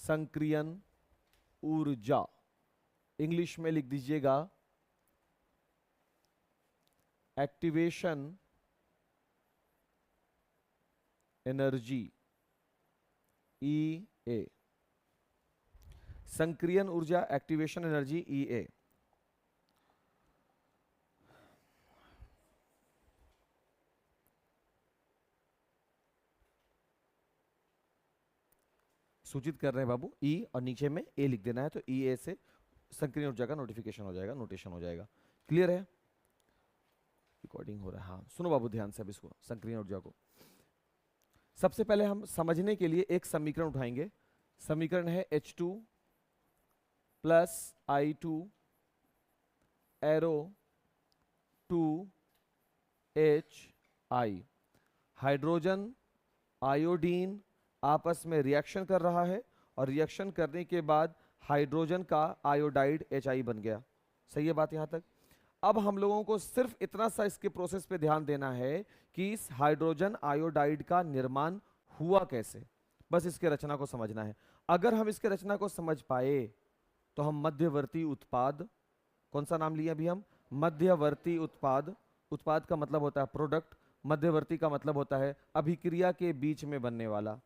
संक्रियन ऊर्जा, इंग्लिश में लिख दीजिएगा एक्टिवेशन एनर्जी, EA, संक्रियन ऊर्जा एक्टिवेशन एनर्जी EA। सूचित कर रहे हैं बाबू, E और नीचे में A लिख देना है, तो EA से संक्रियन ऊर्जा का नोटिफिकेशन हो जाएगा, नोटेशन हो जाएगा। क्लियर है? रिकॉर्डिंग हो रहा है, हाँ सुनो बाबू ध्यान से अब इसको, संक्रियन ऊर्जा को। सबसे पहले हम समझने के लिए एक समीकरण उठाएंगे। समीकरण है H2 plus I2 arrow 2HI। Hydrogen iodine आपस में रिएक्शन कर रहा है और रिएक्शन करने के बाद हाइड्रोजन का आयोडाइड HI बन गया। सही है बात यहां तक? अब हम लोगों को सिर्फ इतना सा इसके प्रोसेस पे ध्यान देना है कि इस हाइड्रोजन आयोडाइड का निर्माण हुआ कैसे, बस इसके रचना को समझना है। अगर हम इसके रचना को समझ पाए तो हम मध्यवर्ती उत्पाद, कौन सा नाम लिया अभी हम? मध्यवर्ती उत्पाद। उत्पाद का मतलब होता है प्रोडक्ट, मध्यवर्ती का मतलब होता है अभिक्रिया के बीच में बनने वाला।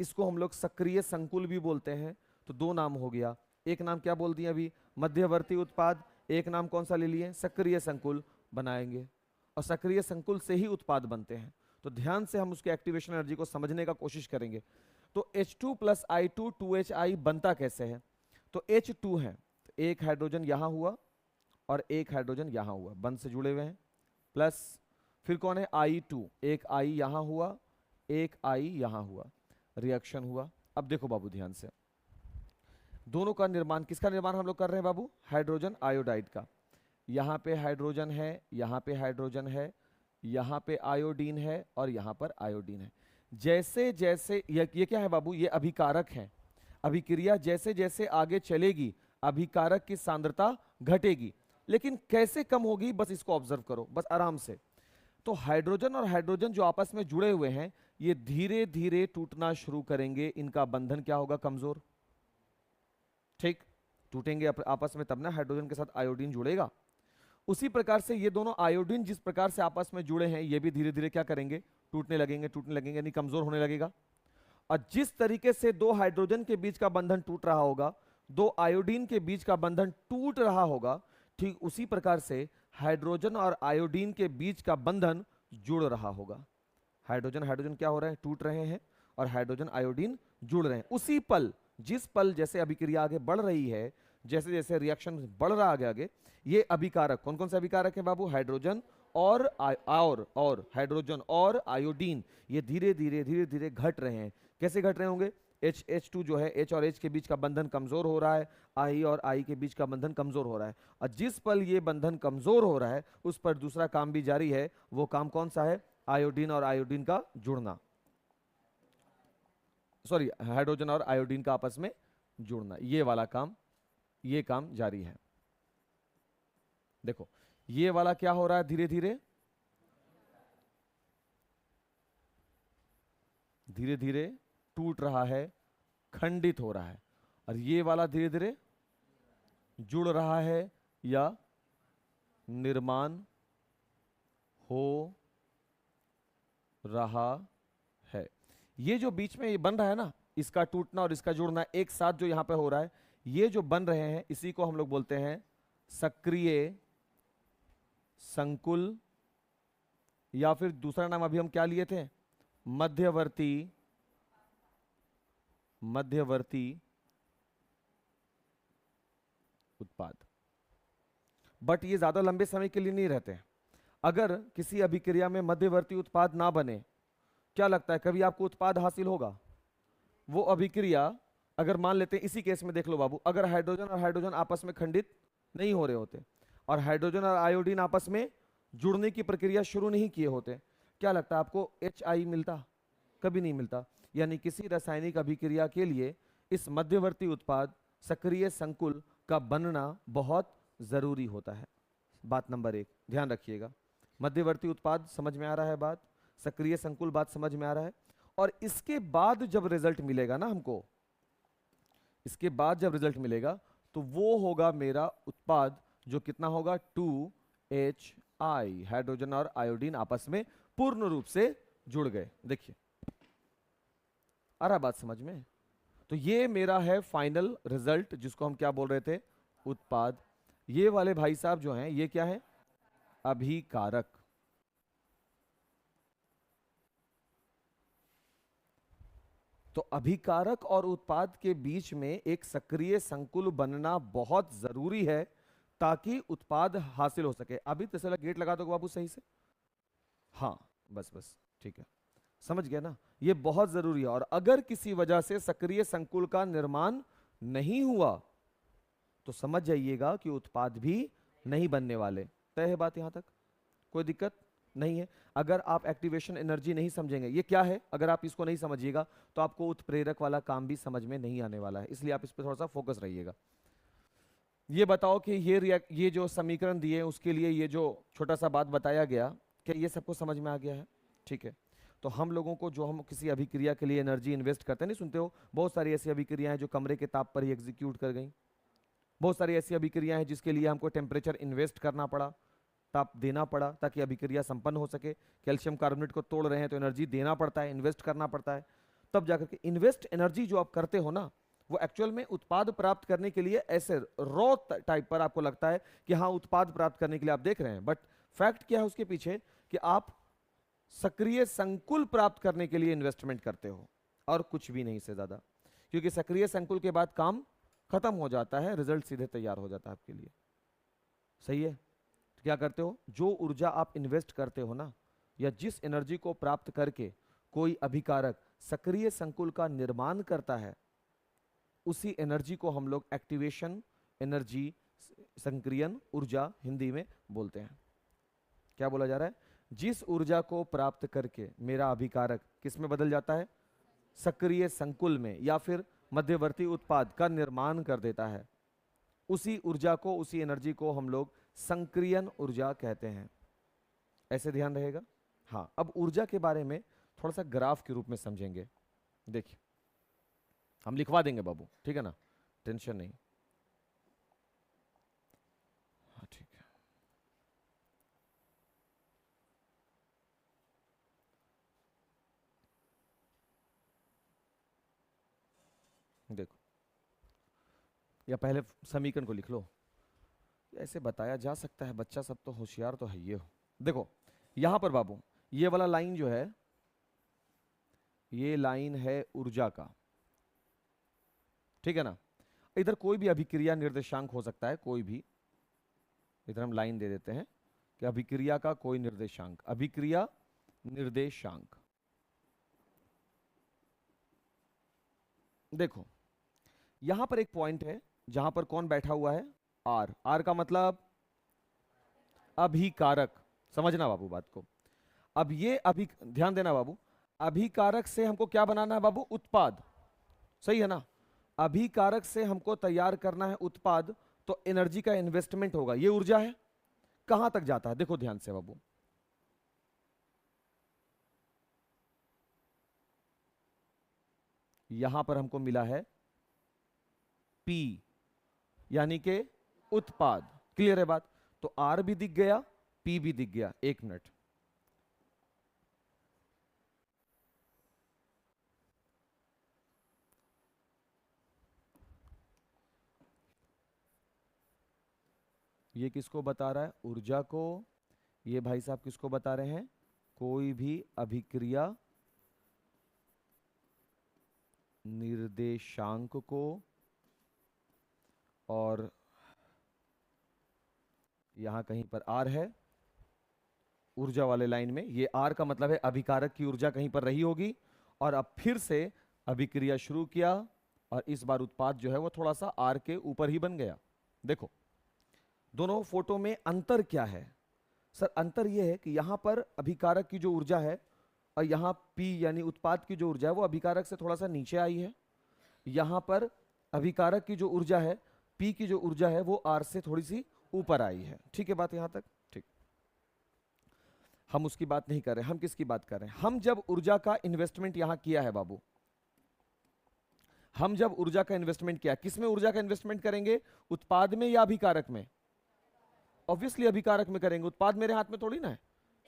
इसको हम लोग सक्रिय संकुल भी बोलते हैं। तो दो नाम हो गया, एक नाम क्या बोल दिया अभी? मध्यवर्ती उत्पाद। एक नाम कौन सा ले लिए? सक्रिय संकुल बनाएंगे, और सक्रिय संकुल से ही उत्पाद बनते हैं। तो ध्यान से हम उसके एक्टिवेशन एनर्जी को समझने का कोशिश करेंगे। तो H2 प्लस I2 2HI बनता कैसे है? तो H2 है, तो एक हाइड्रोजन यहां हुआ और एक हाइड्रोजन यहां हुआ, बंध से जुड़े हुए हैं, प्लस फिर कौन है? I2, एक I यहां हुआ, एक I यहां हुआ, रिएक्शन हुआ। अब देखो बाबू ध्यान से, दोनों का निर्माण, किसका निर्माण हम लोग कर रहे हैं बाबू? हाइड्रोजन आयोडाइड का। यहाँ पे हाइड्रोजन है, यहाँ पे हाइड्रोजन है, यहाँ पे आयोडीन है और यहाँ पर आयोडीन है। जैसे जैसे ये क्या है बाबू? ये अभिकारक है। अभिक्रिया जैसे जैसे आगे चलेगी अभिकारक की सांद्रता घटेगी, लेकिन कैसे कम होगी बस इसको ऑब्जर्व करो, बस आराम से। तो हाइड्रोजन और हाइड्रोजन जो आपस में जुड़े हुए हैं ये धीरे धीरे टूटना शुरू करेंगे, इनका बंधन क्या होगा? कमजोर। ठीक, टूटेंगे आपस में तब ना हाइड्रोजन के साथ आयोडीन जुड़ेगा। उसी प्रकार से ये दोनों आयोडीन जिस प्रकार से आपस में जुड़े हैं ये भी धीरे धीरे क्या करेंगे? टूटने लगेंगे, यानी कमजोर होने लगेगा। और जिस तरीके से दो हाइड्रोजन के बीच का बंधन टूट रहा होगा, दो आयोडीन के बीच का बंधन टूट रहा होगा, ठीक उसी प्रकार से हाइड्रोजन और आयोडीन के बीच का बंधन जुड़ रहा होगा। हाइड्रोजन हाइड्रोजन क्या हो रहे हैं? टूट रहे हैं, और हाइड्रोजन आयोडीन जुड़ रहे हैं। उसी पल, जिस पल जैसे अभिक्रिया आगे बढ़ रही है, जैसे जैसे रिएक्शन बढ़ रहा आगे, ये अभिकारक, कौन कौन से अभिकारक है बाबू? हाइड्रोजन और हाइड्रोजन और आयोडीन, ये धीरे धीरे घट रहे हैं। कैसे घट रहे होंगे? H2 जो है, H और H के बीच का बंधन कमजोर हो रहा है, I और I के बीच का बंधन कमजोर हो रहा है, और जिस पल ये बंधन कमजोर हो रहा है उस पर दूसरा काम भी जारी है। वो काम कौन सा है? आयोडीन और आयोडीन का जुड़ना, सॉरी हाइड्रोजन और आयोडीन का आपस में जुड़ना, ये वाला काम, ये काम जारी है। देखो ये वाला क्या हो रहा है? धीरे धीरे टूट रहा है, खंडित हो रहा है, और ये वाला धीरे धीरे जुड़ रहा है या निर्माण हो रहा है। ये जो बीच में ये बन रहा है ना, इसका टूटना और इसका जुड़ना एक साथ जो यहां पे हो रहा है, ये जो बन रहे हैं इसी को हम लोग बोलते हैं सक्रिय संकुल, या फिर दूसरा नाम अभी हम क्या लिए थे? मध्यवर्ती उत्पाद। बट ये ज्यादा लंबे समय के लिए नहीं रहते। अगर किसी अभिक्रिया में मध्यवर्ती उत्पाद ना बने, क्या लगता है कभी आपको उत्पाद हासिल होगा? वो अभिक्रिया, अगर मान लेते हैं इसी केस में देख लो बाबू, अगर हाइड्रोजन और हाइड्रोजन आपस में खंडित नहीं हो रहे होते और हाइड्रोजन और आयोडीन आपस में जुड़ने की प्रक्रिया शुरू नहीं किए होते, क्या लगता है आपको HI मिलता? कभी नहीं मिलता। यानी किसी रासायनिक अभिक्रिया के लिए इस मध्यवर्ती उत्पाद सक्रिय संकुल का बनना बहुत जरूरी होता है। बात नंबर 1 ध्यान रखिएगा। मध्यवर्ती उत्पाद समझ में आ रहा है बात? सक्रिय संकुल बात समझ में आ रहा है? और इसके बाद जब रिजल्ट मिलेगा ना हमको, इसके बाद जब रिजल्ट मिलेगा तो वो होगा मेरा उत्पाद, जो कितना होगा 2HI, हाइड्रोजन और आयोडीन आपस में पूर्ण रूप से जुड़ गए। देखिए आ रहा बात समझ में? तो ये मेरा है फाइनल रिजल्ट, जिसको हम क्या बोल रहे थे, उत्पाद। ये वाले भाई साहब जो हैं ये क्या है, अभिकारक। तो अभिकारक और उत्पाद के बीच में एक सक्रिय संकुल बनना बहुत जरूरी है ताकि उत्पाद हासिल हो सके। अभी तसला गेट लगा दो बाबू सही से, हाँ बस बस ठीक है, समझ गया ना, ये बहुत जरूरी है। और अगर किसी वजह से सक्रिय संकुल का निर्माण नहीं हुआ तो समझ जाइएगा कि उत्पाद भी नहीं बनने वाले। तय है बात यहां तक, कोई दिक्कत नहीं है। अगर आप एक्टिवेशन एनर्जी नहीं समझेंगे ये क्या है, अगर आप इसको नहीं समझिएगा तो आपको उत्प्रेरक वाला काम भी समझ में नहीं आने वाला है, इसलिए आप इस पर थोड़ा सा फोकस रहिएगा। ये बताओ कि ये जो समीकरण दिए उसके लिए ये जो छोटा सा बात बताया गया, क्या ये सबको समझ में आ गया है? ठीक है, तो हम लोगों को जो हम किसी अभिक्रिया के लिए एनर्जी इन्वेस्ट करते हैं, नहीं सुनते हो, बहुत सारी ऐसी अभिक्रियाएं हैं जो कमरे के ताप पर ही एग्जीक्यूट कर गई। बहुत सारी ऐसी अभिक्रियाएं हैं जिसके लिए हमको टेम्परेचर इन्वेस्ट करना पड़ा, ताप देना पड़ा ताकि अभिक्रिया संपन्न हो सके। कैल्शियम कार्बोनेट को तोड़ रहे हैं तो एनर्जी देना पड़ता है, इन्वेस्ट करना पड़ता है, तब जाकर के इन्वेस्ट एनर्जी जो आप करते हो ना, वो एक्चुअल में उत्पाद प्राप्त करने के लिए ऐसे रॉ टाइप पर आपको लगता है कि हाँ उत्पाद प्राप्त करने के लिए आप देख रहे हैं, बट फैक्ट क्या है उसके पीछे कि आप सक्रिय संकुल प्राप्त करने के लिए इन्वेस्टमेंट करते हो और कुछ भी नहीं से ज्यादा, क्योंकि सक्रिय संकुल के बाद काम खत्म हो जाता है, रिजल्ट सीधे तैयार हो जाता है आपके लिए। सही है? तो क्या करते हो, जो ऊर्जा आप इन्वेस्ट करते हो ना, या जिस एनर्जी को प्राप्त करके कोई अभिकारक सक्रिय संकुल का निर्माण करता है, उसी एनर्जी को हम लोग एक्टिवेशन एनर्जी, संक्रियन ऊर्जा हिंदी में बोलते हैं। क्या बोला जा रहा है, जिस ऊर्जा को प्राप्त करके मेरा अभिकारक किस में बदल जाता है, सक्रिय संकुल में या फिर मध्यवर्ती उत्पाद का निर्माण कर देता है, उसी ऊर्जा को, उसी एनर्जी को हम लोग संक्रियन ऊर्जा कहते हैं। ऐसे ध्यान रहेगा। हाँ, अब ऊर्जा के बारे में थोड़ा सा ग्राफ के रूप में समझेंगे। देखिए हम लिखवा देंगे बाबू, ठीक है ना, टेंशन नहीं। हाँ ठीक है, देखो या पहले समीकरण को लिख लो, ऐसे बताया जा सकता है, बच्चा सब तो होशियार तो है ये हो। देखो यहां पर बाबू ये वाला लाइन जो है, ये लाइन है ऊर्जा का, ठीक है ना। इधर कोई भी अभिक्रिया निर्देशांक हो सकता है, कोई भी, इधर हम लाइन दे देते हैं कि अभिक्रिया का कोई निर्देशांक, अभिक्रिया निर्देशांक। देखो यहां पर एक पॉइंट है जहां पर कौन बैठा हुआ है, आर। आर का मतलब अभिकारक, समझना बाबू बात को। अब ये ध्यान देना बाबू, अभिकारक से हमको क्या बनाना है बाबू, उत्पाद, सही है ना। अभिकारक से हमको तैयार करना है उत्पाद, तो एनर्जी का इन्वेस्टमेंट होगा, ये ऊर्जा है, कहां तक जाता है, देखो ध्यान से बाबू। यहां पर हमको मिला है P, यानी के उत्पाद, क्लियर है बात। तो R भी दिख गया, P भी दिख गया। एक मिनट, ये किसको बता रहा है, ऊर्जा को। ये भाई साहब किसको बता रहे हैं, कोई भी अभिक्रिया निर्देशांक को। और यहां कहीं पर R है ऊर्जा वाले लाइन में, ये R का मतलब है अभिकारक की ऊर्जा कहीं पर रही होगी, और अब फिर से अभिक्रिया शुरू किया, और इस बार उत्पाद जो है वो थोड़ा सा R के ऊपर ही बन गया। देखो दोनों फोटो में अंतर क्या है सर, अंतर यह है कि यहां पर अभिकारक की जो ऊर्जा है और यहां P यानी उत्पाद की जो ऊर्जा है वो अभिकारक से थोड़ा सा नीचे आई है। यहां पर अभिकारक की जो ऊर्जा है, P की जो ऊर्जा है वो R से थोड़ी सी ऊपर आई है। ठीक है बात यहां तक, ठीक। हम उसकी बात नहीं कर रहे, हम किसकी बात कर रहे हैं, हम जब ऊर्जा का इन्वेस्टमेंट यहां किया है बाबू, हम जब ऊर्जा का इन्वेस्टमेंट किया, किस में ऊर्जा का इन्वेस्टमेंट करेंगे? उत्पाद में या अभिकारक में? ऑब्वियसली अभिकारक में करेंगे, उत्पाद मेरे हाथ में थोड़ी ना है,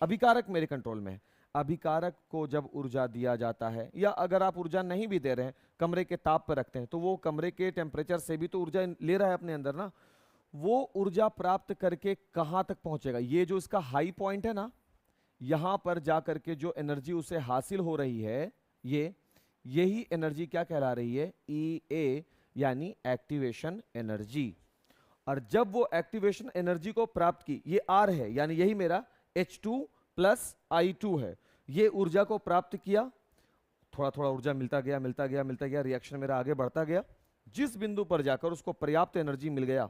अभिकारक मेरे कंट्रोल में है। अभिकारक को जब ऊर्जा दिया जाता है, या अगर आप ऊर्जा नहीं भी दे रहे हैं, कमरे के ताप पर रखते हैं, तो वो कमरे के टेम्परेचर से भी तो ऊर्जा ले रहा है अपने अंदर ना। वो ऊर्जा प्राप्त करके कहां तक पहुंचेगा? ये जो इसका हाई पॉइंट है ना, यहां पर जाकर के जो एनर्जी उसे हासिल हो रही है, यही एनर्जी क्या कहला रही है? EA, यानी एक्टिवेशन एनर्जी। और जब वो एक्टिवेशन एनर्जी को प्राप्त की, ये R है, यानी यही मेरा H2 प्लस I2 है, ये ऊर्जा को प्राप्त किया, थोड़ा थोड़ा ऊर्जा मिलता गया मिलता गया मिलता गया, रिएक्शन मेरा आगे बढ़ता गया, जिस बिंदु पर जाकर उसको पर्याप्त एनर्जी मिल गया,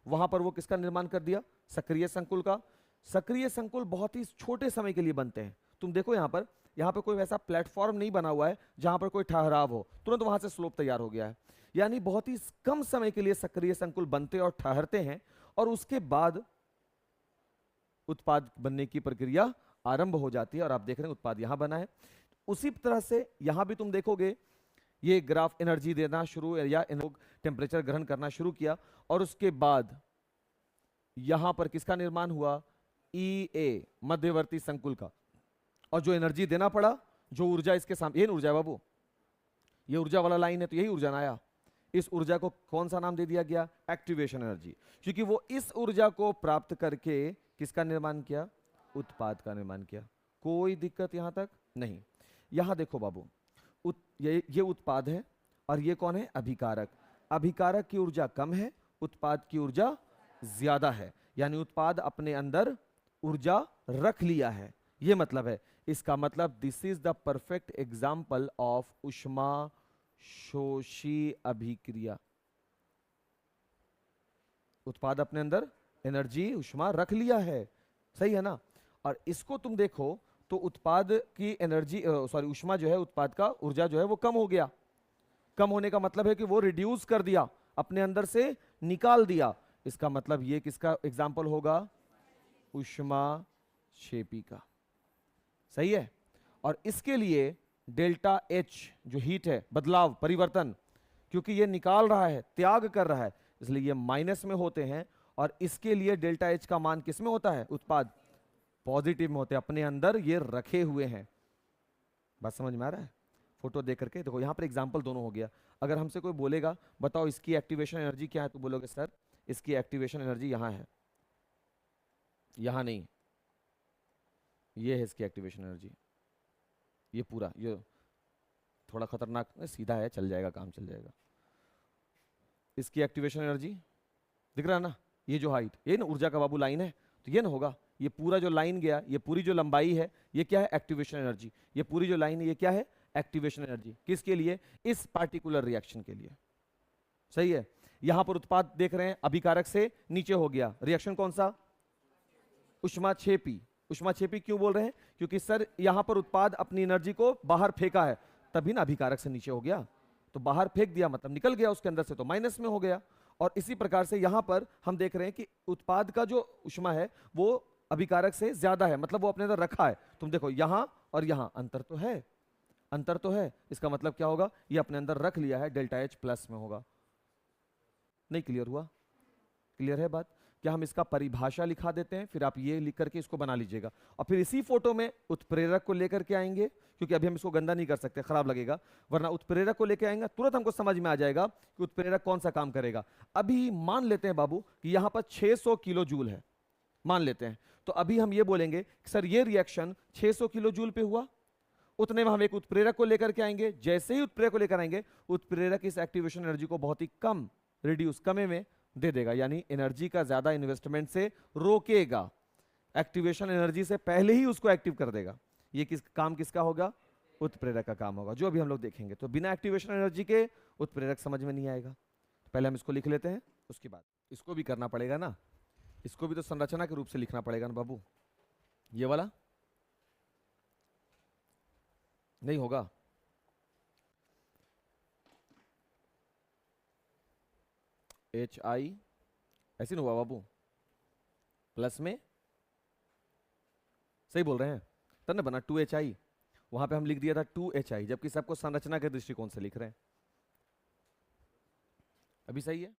वहां पर वो किसका निर्माण कर दिया? सक्रिय संकुल का। सक्रिय संकुल बहुत ही छोटे समय के लिए बनते हैं। तुम देखो यहां पर कोई वैसा प्लेटफॉर्म नहीं बना हुआ है जहां पर कोई ठहराव हो, तुरंत वहां से स्लोप तैयार हो गया है, यानी बहुत ही कम समय के लिए सक्रिय संकुल बनते और ठहरते हैं, और उसके बाद उत्पाद बनने की प्रक्रिया आरंभ हो जाती है। और आप देख रहे हैं उत्पाद यहां बना है। उसी तरह से यहां भी तुम देखोगे, ये ग्राफ एनर्जी देना शुरू या टेम्परेचर ग्रहण करना शुरू किया, और उसके बाद यहां पर किसका निर्माण हुआ? EA, मध्यवर्ती संकुल का। और जो एनर्जी देना पड़ा, जो ऊर्जा इसके सामने, ये ऊर्जा है बाबू, ये ऊर्जा वाला लाइन है, तो यही ऊर्जा ना आया। इस ऊर्जा को कौन सा नाम दे दिया गया? एक्टिवेशन एनर्जी, क्योंकि वो इस ऊर्जा को प्राप्त करके किसका निर्माण किया? उत्पाद का निर्माण किया। कोई दिक्कत यहां तक नहीं। यहां देखो बाबू, ये उत्पाद है, और ये कौन है? अभिकारक। अभिकारक की ऊर्जा कम है, उत्पाद की ऊर्जा ज्यादा है, यानी उत्पाद अपने अंदर ऊर्जा रख लिया है, ये मतलब है। इसका मतलब this is the perfect example of ऊष्मा शोषी अभिक्रिया। उत्पाद अपने अंदर एनर्जी, ऊष्मा रख लिया है, सही है ना? और इसको तुम देखो तो उत्पाद की एनर्जी, सॉरी, ऊष्मा जो है, उत्पाद का ऊर्जा जो है वो कम हो गया। कम होने का मतलब है कि वो रिड्यूस कर दिया, अपने अंदर से निकाल दिया। इसका मतलब ये किसका एग्जाम्पल होगा? ऊष्मा क्षेपी का, सही है। और इसके लिए डेल्टा H जो हीट है, बदलाव, परिवर्तन, क्योंकि ये निकाल रहा है, त्याग कर रहा है, इसलिए ये माइनस में होते हैं। और इसके लिए डेल्टा H का मान किस में होता है? उत्पाद पॉजिटिव में होते हैं, अपने अंदर ये रखे हुए हैं। बात समझ में आ रहा है? फोटो देख करके देखो, यहां पर एग्जाम्पल दोनों हो गया। अगर हमसे कोई बोलेगा बताओ इसकी एक्टिवेशन एनर्जी क्या है, तो बोलोगे सर इसकी एक्टिवेशन एनर्जी यहां है, यहां नहीं, ये है इसकी एक्टिवेशन एनर्जी। ये पूरा, ये थोड़ा खतरनाक, सीधा है, चल जाएगा, काम चल जाएगा। इसकी एक्टिवेशन एनर्जी दिख रहा है ना? ये जो हाइट, ये ना ऊर्जा का बाबू लाइन है, तो ये ना होगा, ये पूरा जो लाइन गया, ये पूरी जो लंबाई है, ये क्या है? Activation energy. ये पूरी जो लाइन है, ये क्या है? Activation energy. किसके लिए? इस पार्टिकुलर रिएक्शन के लिए, सही है। यहां पर उत्पाद देख रहे हैं, अभिकारक से नीचे हो गया, रिएक्शन कौन सा? ऊष्माक्षेपी। ऊष्माक्षेपी क्यों बोल रहे हैं? क्योंकि सर यहां पर उत्पाद अपनी एनर्जी को बाहर फेंका है, तभी ना अभिकारक से नीचे हो गया। तो बाहर फेंक दिया मतलब निकल गया उसके अंदर से, तो माइनस में हो गया। और इसी प्रकार से यहां पर हम देख रहे हैं कि उत्पाद का जो ऊष्मा है वो अभिकारक से ज्यादा है, मतलब वो अपने अंदर रखा है। तुम देखो यहां और यहां अंतर तो है, अंतर तो है। इसका मतलब क्या होगा? ये अपने अंदर रख लिया है, डेल्टा H प्लस में होगा। नहीं क्लियर हुआ? क्लियर है बात? क्या हम इसका परिभाषा लिखा देते हैं, फिर आप ये लिख करके इसको बना लीजिएगा, और फिर इसी फोटो में उत्प्रेरक को लेकर के आएंगे, क्योंकि अभी हम इसको गंदा नहीं कर सकते, खराब लगेगा, वरना उत्प्रेरक को लेकर आएंगे, तुरंत हमको समझ में आ जाएगा कि उत्प्रेरक कौन सा काम करेगा। अभी मान लेते हैं बाबू कि यहां पर 600 किलो जूल है, मान लेते हैं, तो अभी हम ये बोलेंगे कि सर ये रिएक्शन 600 किलो जूल पे हुआ, उतने में हम एक उत्प्रेरक को लेकर के आएंगे। जैसे ही उत्प्रेरक को लेकर आएंगे, उत्प्रेरक इस एक्टिवेशन एनर्जी को बहुत ही कम, रिड्यूस, कमे में दे देगा, यानी एनर्जी का ज्यादा इन्वेस्टमेंट से रोकेगा, एक्टिवेशन एनर्जी से पहले ही उसको एक्टिव कर देगा। ये काम किसका होगा? उत्प्रेरक का काम होगा, जो अभी हम लोग देखेंगे। तो बिना एक्टिवेशन एनर्जी के उत्प्रेरक समझ में नहीं आएगा। तो पहले हम इसको लिख लेते हैं, उसके बाद इसको भी करना पड़ेगा ना, इसको भी तो संरचना के रूप से लिखना पड़ेगा ना बाबू। ये वाला नहीं होगा, HI ऐसे नहीं हुआ बाबू, प्लस में, सही बोल रहे हैं, तब ना बना 2HI। वहां पे हम लिख दिया था 2HI, जबकि सबको संरचना के दृष्टिकोण से लिख रहे हैं। अभी सही है?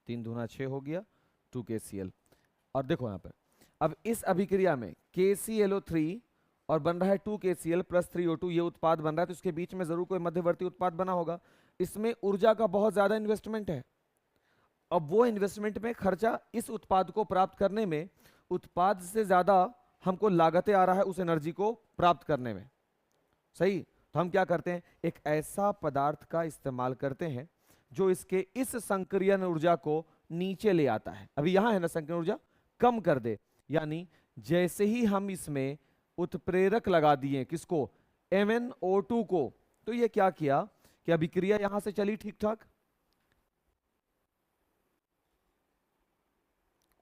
तीन दूना 6 हो गया, 2 KCl। और देखो यहाँ पर अब इस अभिक्रिया में KClO3 और बन रहा है 2 KCl प्लस 3O2, ये उत्पाद बन रहा है, तो इसके बीच में जरूर कोई मध्यवर्ती उत्पाद बना होगा। इसमें ऊर्जा का बहुत ज्यादा इन्वेस्टमेंट है। अब वो इन्वेस्टमेंट में खर्चा इस उत्पाद को प्राप्त करने में, उत्पाद से ज्यादा हमको लागतें आ रहा है उस एनर्जी को प्राप्त करने में। सही, तो हम क्या करते हैं, एक ऐसा पदार्थ का इस्तेमाल करते हैं जो इसके इस संक्रियन ऊर्जा को नीचे ले आता है। अभी यहां है ना संक्रियन ऊर्जा, कम कर दे। यानी जैसे ही हम इसमें उत्प्रेरक लगा दिए, किसको, MnO2 को, तो ये क्या किया कि अभिक्रिया यहां से चली ठीक ठाक,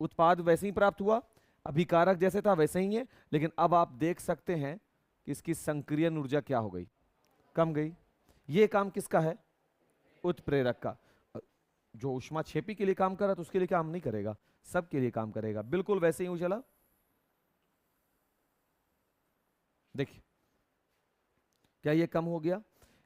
उत्पाद वैसे ही प्राप्त हुआ, अभिकारक जैसे था वैसे ही है, लेकिन अब आप देख सकते हैं कि इसकी संक्रियन ऊर्जा क्या हो गई, कम गई। ये काम किसका है, उत्प्रेरक का। जो ऊष्माक्षेपी के लिए काम कर रहा तो उसके लिए काम नहीं करेगा, सबके लिए काम करेगा। बिल्कुल वैसे ही उछला, देखिए क्या ये कम हो गया।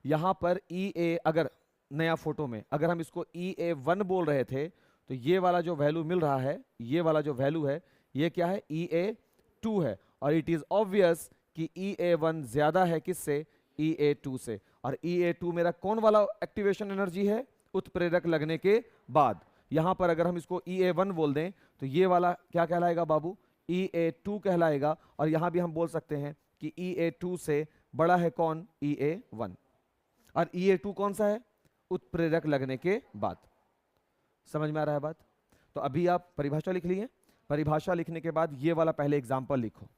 यहां पर EA, अगर नया फोटो में अगर हम इसको EA1 बोल रहे थे, तो ये वाला जो वैल्यू मिल रहा है, ये वाला जो वैल्यू है, ये क्या है, EA2 है। और इट इज ऑब्वियस कि EA1 ज्यादा है किससे, EA2 से। और EA2 मेरा कौन वाला एक्टिवेशन एनर्जी है, उत्प्रेरक लगने के बाद। यहां पर अगर हम इसको EA1 बोल दें तो ये वाला क्या कहलाएगा बाबू, EA2 कहलाएगा। और यहां भी हम बोल सकते हैं कि EA2 से बड़ा है कौन, EA1। और EA2 कौन सा है, उत्प्रेरक लगने के बाद। समझ में आ रहा है बात? तो अभी आप परिभाषा लिख लिए, परिभाषा लिखने के बाद ये वाला पहले एग्जाम्पल लिखो।